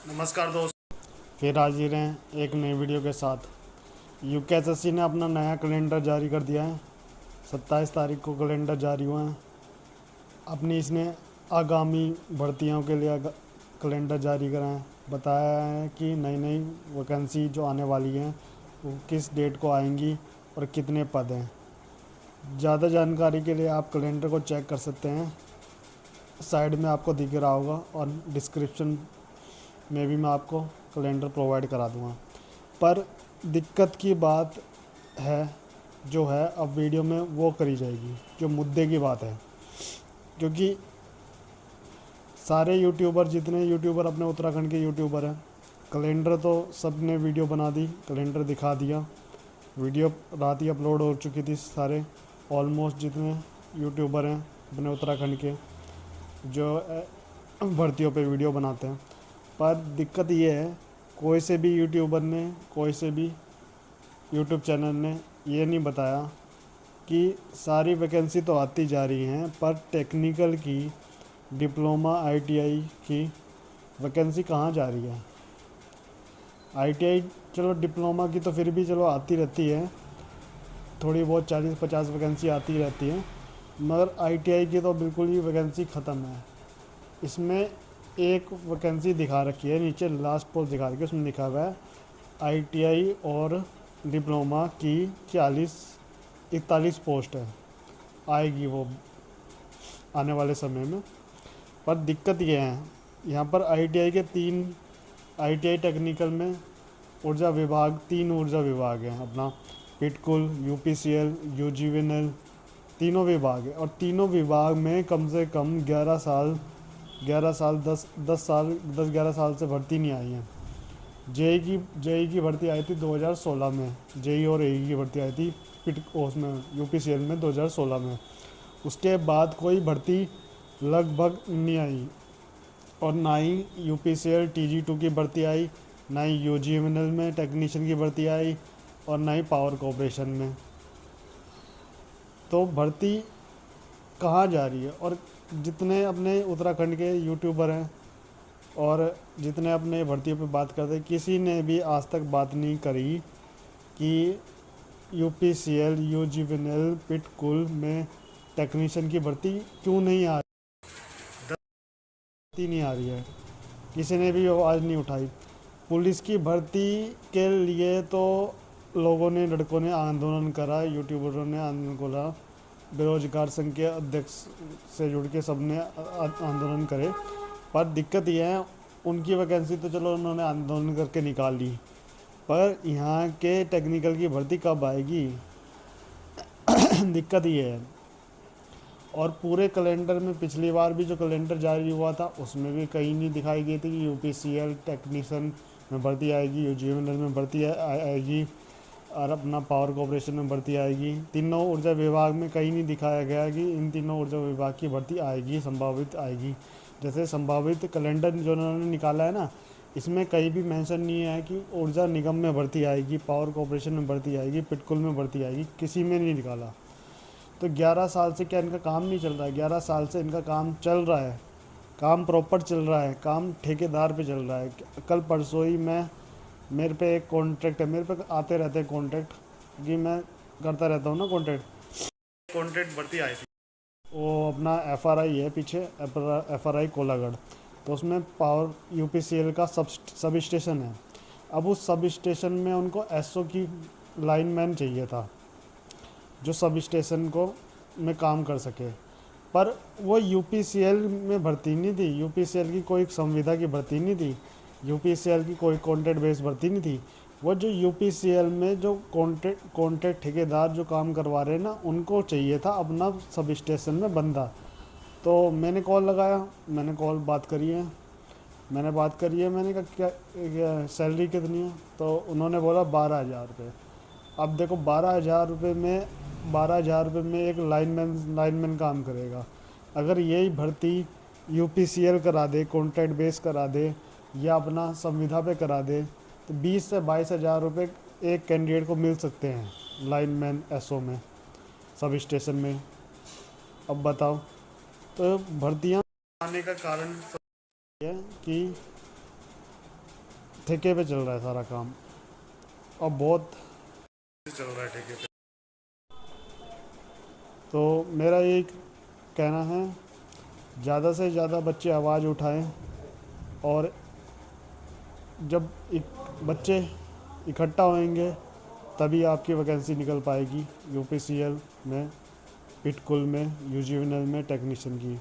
नमस्कार दोस्त, फिर हाजिर हैं एक नई वीडियो के साथ। यूकेएसएससी ने अपना नया कैलेंडर जारी कर दिया है। 27 तारीख को कैलेंडर जारी हुआ है। अपनी इसने आगामी भर्तियों के लिए कैलेंडर जारी करा है। बताया है कि नई नई वैकेंसी जो आने वाली हैं वो किस डेट को आएंगी और कितने पद हैं। ज़्यादा जानकारी के लिए आप कैलेंडर को चेक कर सकते हैं। साइड में आपको दिख रहा होगा और डिस्क्रिप्शन में भी मैं आपको कैलेंडर प्रोवाइड करा दूँगा। पर दिक्कत की बात है जो है अब वीडियो में वो करी जाएगी जो मुद्दे की बात है, क्योंकि सारे यूट्यूबर जितने यूट्यूबर अपने उत्तराखंड के यूट्यूबर हैं, कैलेंडर तो सब ने वीडियो बना दी, कैलेंडर दिखा दिया। वीडियो रात ही अपलोड हो चुकी थी। सारे ऑलमोस्ट जितने यूट्यूबर हैं अपने उत्तराखंड के जो भर्तियों पे वीडियो बनाते हैं। पर दिक्कत ये है, कोई से भी यूट्यूबर ने, कोई से भी यूट्यूब चैनल ने ये नहीं बताया कि सारी वैकेंसी तो आती जा रही हैं पर टेक्निकल की, डिप्लोमा, आईटीआई की वैकेंसी कहाँ जा रही है। आईटीआई चलो, डिप्लोमा की तो फिर भी चलो आती रहती है, थोड़ी बहुत 40-50 वैकेंसी आती रहती है, मगर आईटीआई की तो बिल्कुल ही वैकेंसी ख़त्म है। इसमें एक वैकेंसी दिखा रखी है, नीचे लास्ट पोस्ट दिखा रखी है, उसमें लिखा हुआ है आईटीआई और डिप्लोमा की 41 पोस्ट है, आएगी वो आने वाले समय में। पर दिक्कत ये है, यहाँ पर आईटीआई के 3 आईटीआई टेक्निकल में ऊर्जा विभाग, 3 ऊर्जा विभाग हैं अपना, पिटकुल, यूपीसीएल, यूजीवीएनएल, तीनों विभाग है। और तीनों विभाग में कम से कम 11 साल 10 11 साल से भर्ती नहीं आई है। जेई की भर्ती आई थी 2016 में, जेई और एई की भर्ती आई थी उसमें यूपीसीएल में 2016 में। उसके बाद कोई भर्ती लगभग नहीं आई, और ना ही यूपीसीएल टीजी2 की भर्ती आई, ना ही यूजीवीएनएल में टेक्नीशियन की भर्ती आई, और ना ही पावर कॉरपोरेशन में। तो भर्ती कहाँ जा रही है। और जितने अपने उत्तराखंड के यूट्यूबर हैं और जितने अपने भर्तियों पे बात करते हैं, किसी ने भी आज तक बात नहीं करी कि यूपीसीएल, यूजीवीएनएल, पिटकुल में टेक्नीशियन की भर्ती क्यों नहीं आ भर्ती नहीं आ रही है। किसी ने भी आवाज़ नहीं उठाई। पुलिस की भर्ती के लिए तो लोगों ने, लड़कों ने आंदोलन करा, यूट्यूबरों ने आंदोलन करा, बेरोजगार संघ के अध्यक्ष से जुड़ के सब ने आंदोलन करे। पर दिक्कत यह है, उनकी वैकेंसी तो चलो उन्होंने आंदोलन करके निकाल ली, पर यहाँ के टेक्निकल की भर्ती कब आएगी दिक्कत ये है। और पूरे कैलेंडर में पिछली बार भी जो कैलेंडर जारी हुआ था उसमें भी कहीं नहीं दिखाई गई थी कि यूपीसीएल टेक्नीशियन में भर्ती आएगी, यूजीवीएनएल में भर्ती आएगी, और अपना पावर कॉरपोरेशन में भर्ती आएगी। तीनों ऊर्जा विभाग में कहीं नहीं दिखाया गया कि इन तीनों ऊर्जा विभाग की भर्ती आएगी, संभावित आएगी। जैसे संभावित कैलेंडर जो उन्होंने निकाला है ना, इसमें कहीं भी मेंशन नहीं है कि ऊर्जा निगम में भर्ती आएगी, पावर कॉरपोरेशन में भर्ती आएगी, पिटकुल में भर्ती आएगी, किसी में नहीं निकाला। तो 11 साल से क्या इनका काम नहीं चल रहा है? 11 साल से इनका काम चल रहा है, काम प्रॉपर चल रहा है, काम ठेकेदार पे चल रहा है। कल परसों ही मेरे पे एक कॉन्ट्रैक्ट है, मेरे पे आते रहते हैं कॉन्ट्रैक्ट, कि मैं करता रहता हूँ ना कॉन्ट्रैक्ट भर्ती आई थी। वो अपना एफआरआई है पीछे, एफआरआई कोलागढ़, तो उसमें पावर यूपीसीएल का सब स्टेशन है। अब उस सब स्टेशन में उनको एसओ की लाइनमैन चाहिए था जो सब स्टेशन को में काम कर सके, पर वो यूपीसीएल में भर्ती नहीं थी, यूपीसीएल की कोई संविदा की भर्ती नहीं थी, यूपीसीएल की कोई कॉन्ट्रैक्ट बेस भर्ती नहीं थी। वो जो यूपीसीएल में जो कॉन्ट्रैक्ट ठेकेदार जो काम करवा रहे हैं ना, उनको चाहिए था अपना सब स्टेशन में बंदा। तो मैंने कॉल लगाया, मैंने बात करी है, मैंने कहा क्या सैलरी कितनी है, तो उन्होंने बोला 12,000 रुपये। अब देखो 12,000 रुपये में एक लाइनमैन काम करेगा। अगर यही भर्ती यूपीसीएल करा दे, कॉन्ट्रैक्ट बेस करा दे, या अपना संविदा पे करा दे, तो 20 से 22,000 रुपये एक कैंडिडेट को मिल सकते हैं लाइनमैन एसओ में, सब स्टेशन में। अब बताओ, तो भर्तियाँ आने का कारण है कि ठेके पे चल रहा है सारा काम, और बहुत चल रहा है ठेके पे। तो मेरा ये कहना है, ज़्यादा से ज़्यादा बच्चे आवाज़ उठाएं, और जब बच्चे इकट्ठा होंगे तभी आपकी वैकेंसी निकल पाएगी यूपीसीएल में, पिटकुल में, यूजीएनएल में टेक्नीशियन की।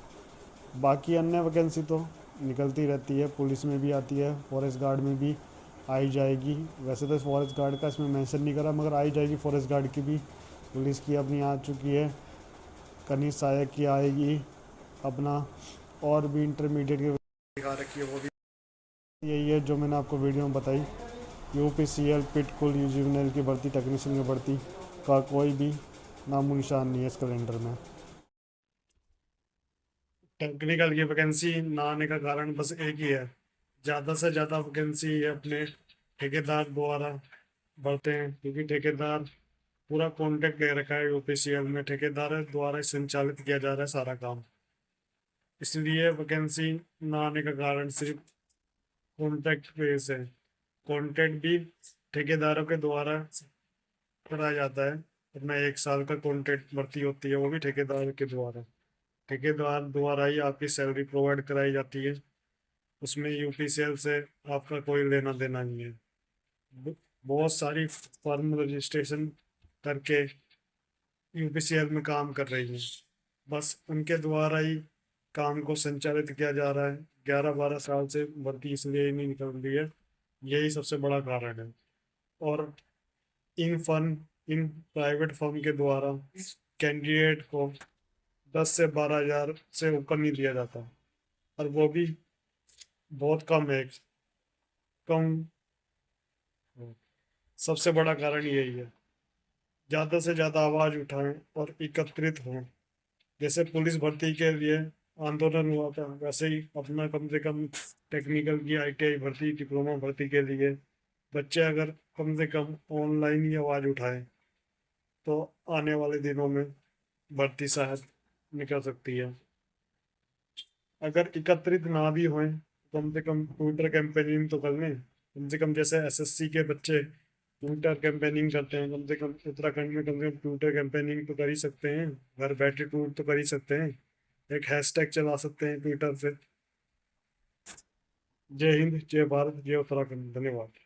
बाकी अन्य वैकेंसी तो निकलती रहती है, पुलिस में भी आती है, फॉरेस्ट गार्ड में भी आई जाएगी। वैसे तो फॉरेस्ट गार्ड का इसमें मेंशन नहीं करा, मगर आई जाएगी फॉरेस्ट गार्ड की भी। पुलिस की अपनी आ चुकी है, कनीज सहायक की आएगी अपना, और भी इंटरमीडिएट की दिखा रखी है वो भी। यही है जो मैंने आपको वीडियो में बताई, यूपीसीएल, पिटकुल, यूजीएनएल की भर्ती, टेक्नीशियन की भर्ती का कोई भी नामो निशान नहीं है इस कैलेंडर में। टेक्निकल की वैकेंसी ना आने का कारण बस एक ही है, ज़्यादा से ज़्यादा वैकेंसी अपने ठेकेदार द्वारा भरते हैं, क्योंकि ठेकेदार पूरा कॉन्ट्रैक्ट ले रखा है यूपीसीएल में, ठेकेदार द्वारा संचालित किया जा रहा है सारा काम। इसलिए वैकेंसी ना आने का कारण सिर्फ कॉन्ट्रैक्ट बेस है। कॉन्ट्रैक्ट भी ठेकेदारों के द्वारा कराया जाता है, अपना 1 साल का कॉन्ट्रैक्ट भर्ती होती है, वो भी ठेकेदार के द्वारा, ठेकेदार द्वारा ही आपकी सैलरी प्रोवाइड कराई जाती है। उसमें यूपीसीएल से आपका कोई लेना देना नहीं है। बहुत सारी फर्म रजिस्ट्रेशन करके यूपीसीएल में काम कर रही है, बस उनके द्वारा ही काम को संचालित किया जा रहा है। 11-12 साल से भर्ती इसलिए ही नहीं निकल रही है, यही सबसे बड़ा कारण है। और इन प्राइवेट फर्म के द्वारा कैंडिडेट को 10 से 12 हज़ार से ऊपर नहीं दिया जाता, और वो भी बहुत कम है, कम। सबसे बड़ा कारण यही है, ज़्यादा से ज़्यादा आवाज़ उठाएं और एकत्रित हों। जैसे पुलिस भर्ती के लिए आंदोलन हुआ था, वैसे ही अपना कम से कम टेक्निकल की आईटीआई भर्ती, डिप्लोमा भर्ती के लिए बच्चे अगर कम से कम ऑनलाइन ही आवाज़ उठाएं तो आने वाले दिनों में भर्ती शायद निकल सकती है। अगर एकत्रित ना भी हों, कम से कम ट्विटर कैंपेनिंग तो कर लें। कम से कम जैसे एसएससी के बच्चे ट्विटर कैंपेनिंग करते हैं, कम से कम उत्तराखंड में कम से कम ट्विटर कैंपेनिंग तो कर ही सकते हैं, घर बैठे ट्वीट तो कर ही सकते हैं, एक हैशटैग चला सकते हैं ट्विटर से। जय हिंद, जय भारत, जय उत्तराखंड। धन्यवाद।